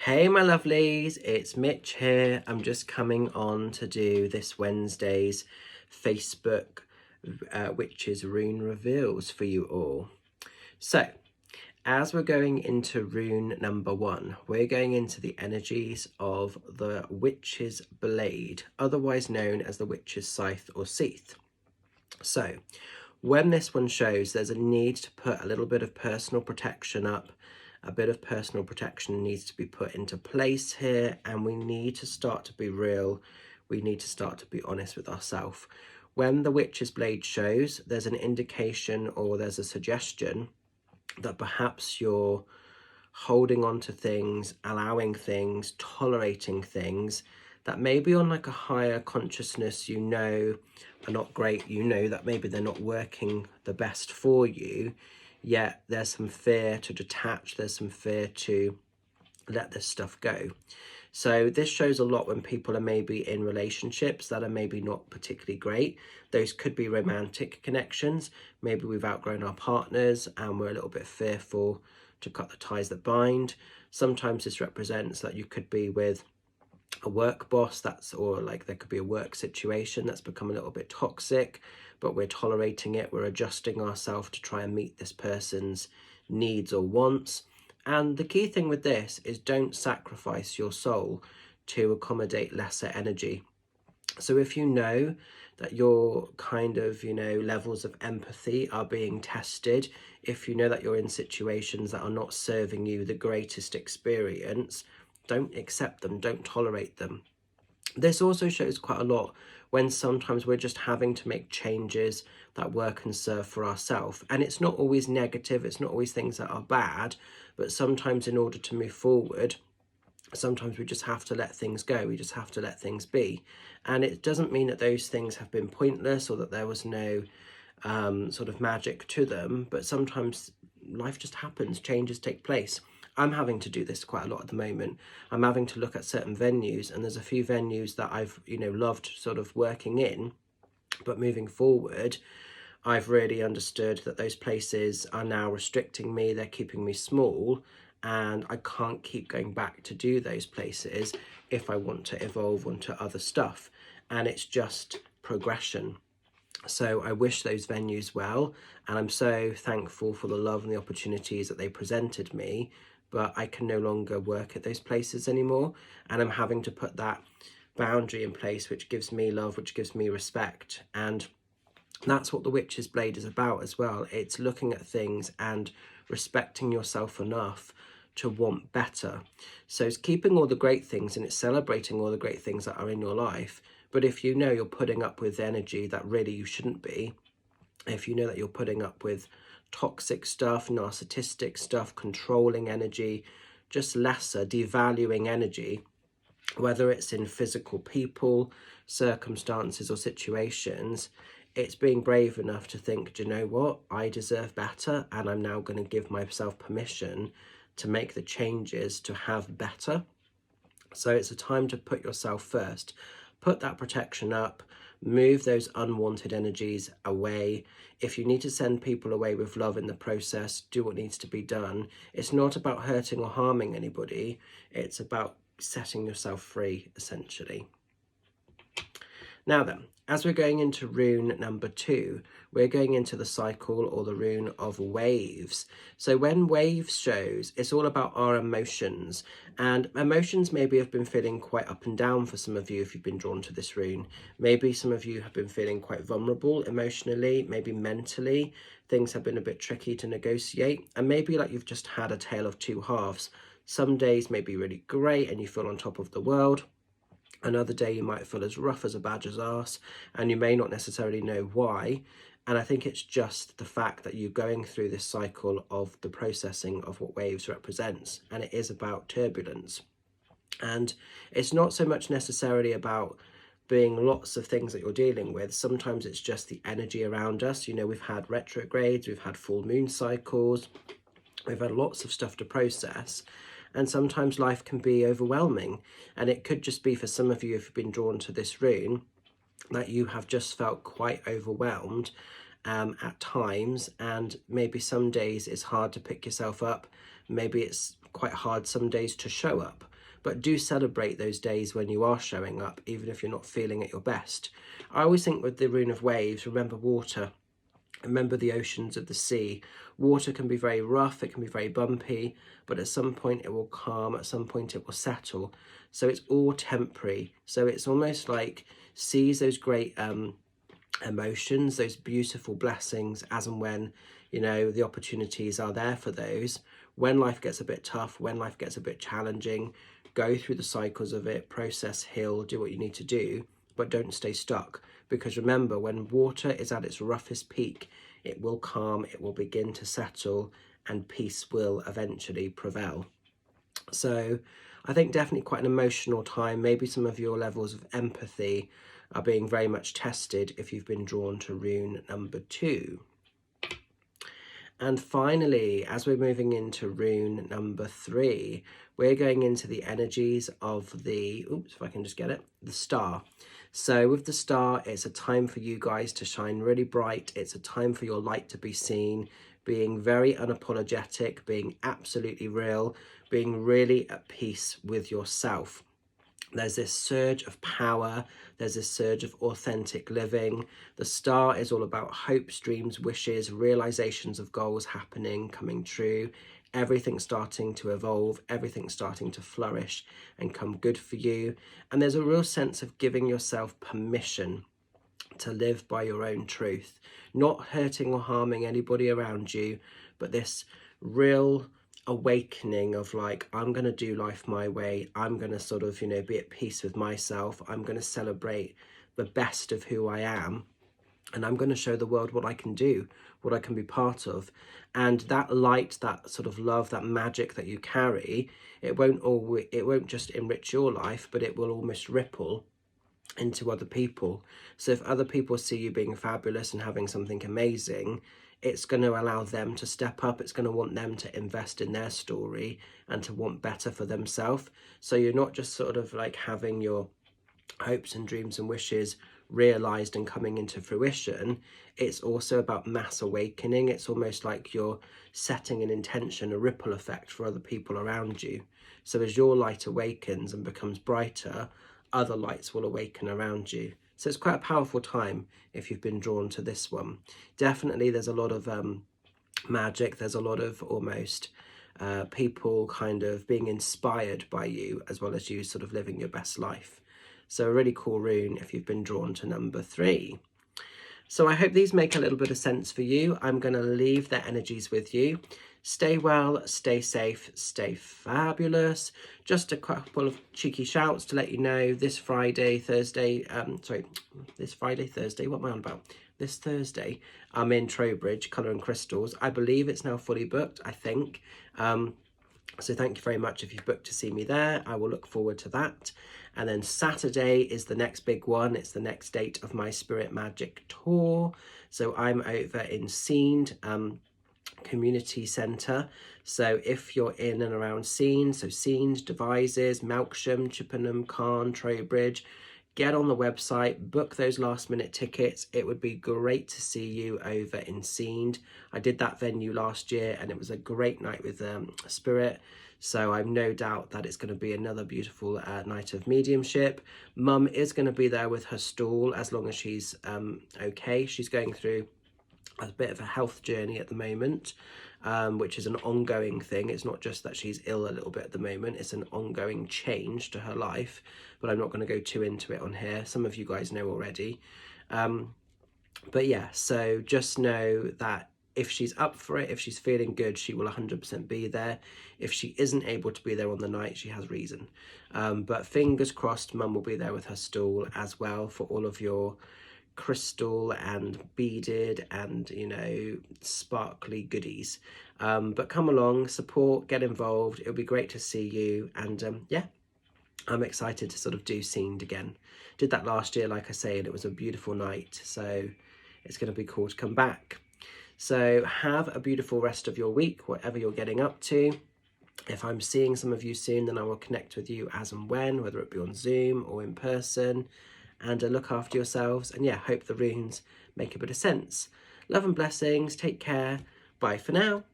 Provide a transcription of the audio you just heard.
Hey my lovelies, it's Mitch here. I'm just coming on to do this Wednesday's Facebook Witches Rune Reveals for you all. So, as we're going into rune number 1, we're going into the energies of the Witch's Blade, otherwise known as the Witch's Scythe or Seath. So, when this one shows, there's a need to put a little bit of personal protection up. A bit of personal protection needs to be put into place here, and we need to start to be real. We need to start to be honest with ourselves. When the Witch's Blade shows, there's an indication or there's a suggestion that perhaps you're holding on to things, allowing things, tolerating things that maybe on like a higher consciousness are not great, that maybe they're not working the best for you, yet there's some fear to detach, there's some fear to let this stuff go. So this shows a lot when people are maybe in relationships that are maybe not particularly great. Those could be romantic connections. Maybe we've outgrown our partners and we're a little bit fearful to cut the ties that bind. Sometimes this represents that you could be with a work boss or like there could be a work situation that's become a little bit toxic, but we're tolerating it, we're adjusting ourselves to try and meet this person's needs or wants. And the key thing with this is don't sacrifice your soul to accommodate lesser energy. So if you know that your kind of, levels of empathy are being tested, if you know that you're in situations that are not serving you the greatest experience, don't accept them, don't tolerate them. This also shows quite a lot when sometimes we're just having to make changes that work and serve for ourselves. And it's not always negative, it's not always things that are bad, but sometimes in order to move forward, sometimes we just have to let things go, we just have to let things be. And it doesn't mean that those things have been pointless or that there was no sort of magic to them, but sometimes life just happens, changes take place. I'm having to do this quite a lot at the moment. I'm having to look at certain venues, and there's a few venues that I've loved sort of working in, but moving forward I've really understood that those places are now restricting me, they're keeping me small, and I can't keep going back to do those places if I want to evolve onto other stuff. And it's just progression. So I wish those venues well, and I'm so thankful for the love and the opportunities that they presented me, but I can no longer work at those places anymore, and I'm having to put that boundary in place which gives me love, which gives me respect. And that's what the Witch's Blade is about as well. It's looking at things and respecting yourself enough to want better. So it's keeping all the great things and it's celebrating all the great things that are in your life. But if you know you're putting up with energy that really you shouldn't be, if you know that you're putting up with toxic stuff, narcissistic stuff, controlling energy, just lesser, devaluing energy, whether it's in physical people, circumstances or situations, it's being brave enough to think, do you know what, I deserve better, and I'm now going to give myself permission to make the changes to have better. So it's a time to put yourself first, put that protection up, move those unwanted energies away. If you need to send people away with love in the process, do what needs to be done. It's not about hurting or harming anybody, it's about setting yourself free, essentially. Now then, as we're going into rune number 2, we're going into the cycle or the rune of waves. So when waves shows, it's all about our emotions, and emotions maybe have been feeling quite up and down for some of you if you've been drawn to this rune. Maybe some of you have been feeling quite vulnerable emotionally, maybe mentally. Things have been a bit tricky to negotiate, and maybe like you've just had a tale of two halves. Some days may be really great and you feel on top of the world. Another day you might feel as rough as a badger's arse, and you may not necessarily know why. And I think it's just the fact that you're going through this cycle of the processing of what waves represents, and it is about turbulence. And it's not so much necessarily about being lots of things that you're dealing with. Sometimes it's just the energy around us. We've had retrogrades, we've had full moon cycles, we've had lots of stuff to process. And sometimes life can be overwhelming, and it could just be for some of you, if you've been drawn to this rune, that you have just felt quite overwhelmed at times, and maybe some days it's hard to pick yourself up, maybe it's quite hard some days to show up. but do celebrate those days when you are showing up, even if you're not feeling at your best. I always think with the Rune of Waves, remember water. Remember the oceans of the sea. Water can be very rough, it can be very bumpy, but at some point it will calm, at some point it will settle. So it's all temporary. So it's almost like seize those great emotions, those beautiful blessings as and when, you know, the opportunities are there for those. When life gets a bit tough, when life gets a bit challenging, go through the cycles of it, process, heal, do what you need to do, but don't stay stuck. Because remember, when water is at its roughest peak, it will calm, it will begin to settle, and peace will eventually prevail. So I think definitely quite an emotional time. Maybe some of your levels of empathy are being very much tested if you've been drawn to rune number 2. And finally, as we're moving into rune number 3, we're going into the energies of the, oops, if I can just get it, the star. So with the star, it's a time for you guys to shine really bright. It's a time for your light to be seen, being very unapologetic, being absolutely real, being really at peace with yourself. There's this surge of power, there's this surge of authentic living. The star is all about hopes, dreams, wishes, realizations of goals happening, coming true, everything starting to evolve, everything starting to flourish and come good for you. And there's a real sense of giving yourself permission to live by your own truth, not hurting or harming anybody around you, but this real awakening of like, I'm going to do life my way. I'm going to sort of, you know, be at peace with myself. I'm going to celebrate the best of who I am. And I'm going to show the world what I can do, what I can be part of. And that light, that sort of love, that magic that you carry, it won't just enrich your life, but it will almost ripple into other people. So if other people see you being fabulous and having something amazing, it's going to allow them to step up. It's going to want them to invest in their story and to want better for themselves. So you're not just sort of like having your hopes and dreams and wishes realized and coming into fruition. It's also about mass awakening. It's almost like you're setting an intention, a ripple effect for other people around you. So as your light awakens and becomes brighter, other lights will awaken around you. So it's quite a powerful time if you've been drawn to this one. Definitely there's a lot of magic. There's a lot of almost people kind of being inspired by you, as well as you sort of living your best life. So a really cool rune if you've been drawn to number 3. So I hope these make a little bit of sense for you. I'm going to leave their energies with you. Stay well, stay safe, stay fabulous. Just a couple of cheeky shouts to let you know this Thursday, what am I on about? This Thursday, I'm in Trowbridge, Colour and Crystals. I believe it's now fully booked, I think. So thank you very much if you've booked to see me there. I will look forward to that. And then Saturday is the next big one. It's the next date of my Spirit Magic Tour. So I'm over in Seend Community Centre. So if you're in and around Seend, so Seend, Devizes, Melksham, Chippenham, Cairn, Trowbridge, get on the website, book those last minute tickets. It would be great to see you over in Seend. I did that venue last year and it was a great night with Spirit. So I've no doubt that it's going to be another beautiful night of mediumship. Mum is going to be there with her stall as long as she's okay. She's going through a bit of a health journey at the moment, which is an ongoing thing. It's not just that she's ill a little bit at the moment, it's an ongoing change to her life, but I'm not going to go too into it on here. Some of you guys know already. But yeah, so just know that if she's up for it, if she's feeling good, she will 100% be there. If she isn't able to be there on the night, she has reason. But fingers crossed, Mum will be there with her stall as well for all of your crystal and beaded and, you know, sparkly goodies. But come along, support, get involved. It'll be great to see you. And yeah, I'm excited to sort of do Seend again. Did that last year, like I say, and it was a beautiful night. So it's going to be cool to come back. So have a beautiful rest of your week, whatever you're getting up to. If I'm seeing some of you soon, then I will connect with you as and when, whether it be on Zoom or in person. And look after yourselves. And yeah, hope the runes make a bit of sense. Love and blessings. Take care. Bye for now.